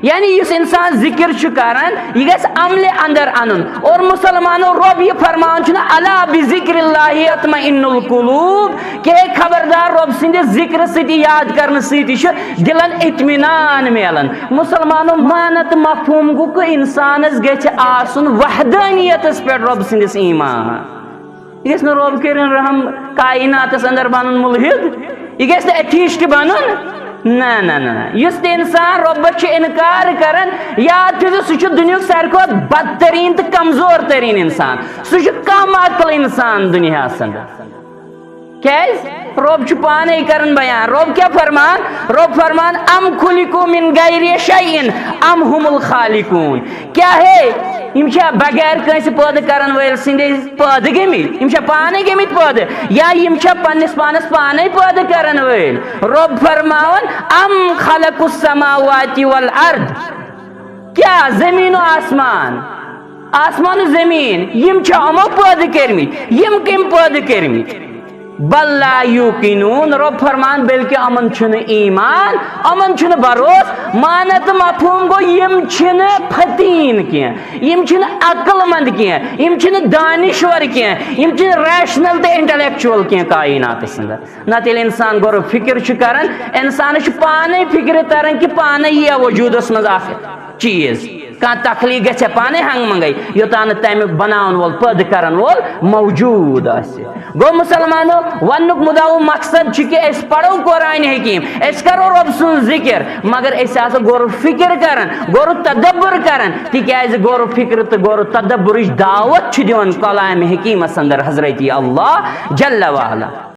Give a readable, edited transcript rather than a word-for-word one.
یعنی اس انسان ذکر کران یہ گھس عمل اندر انن اور مسلمانوں رب یہ فرمان چھنا الا بذکر اللہ یطمئن القلوب کہ خبردار رب سند ذکر ستی یاد کرنے ستی دلن اطمینان میلن مسلمانوں مانت مفہوم گو کہ انسانس گھس آسن وحدانیت پہ رب سندس ایمان یہ گھس رب کرن رحم کائنات اندر بنن ملحد یہ گھس ایتھیسٹ بنن نا نا نا اس انسان ربت انکار کرن یاد تھو سہ دنیا ساروی کھت بدترین تو کمزور ترین انسان سہ کم عقل انسان دنیا کیاز رب پانے کرن بیان رب کیا فرمان رب فرمان ام خلقوا من غیر شیء ام هم الخالقون کیا ہے یم چھا بغیر کنس پود کرن ول سند پود گمت یم چھا پانے گمت پود یا یم چھا پنس پانس پانے پود کرن ول رب فرماون ام خلق السماوات والارض کیا زمین و آسمان آسمان و زمین یم چھا امو پود کرمت یم کم پود کرمت بل لا یوقنون رب فرمان بلکہ امن چھن ایمان امن چھن بروس مانت مفہوم گو یم چھن فتین کیا یم چھن عقل مند کیا یم چھن دانشور کیا یم چھن ریشنل تے انٹلیکچوئل کیا کائنات اندر نہ تیل انسان گور فکر کرن انسان پانے فکر ترن کہ پانے یہ وجود مز چیز کان تخلیق گھے پانے ہنگ منگئی یوتان تمیک بناون وول پد کرن وول موجود آسے گو مسلمانوں ونک مدعو مقصد کہ اس پڑھو قرآن حکیم اس کرو رب سن ذکر مگر اس آسو گورو فکر کرن گورو تدبر کرن تکیاز گورو فکر تو گورو تدبرش دعوت چھ دیون کلام حکیم اندر حضرت اللہ جل وعلا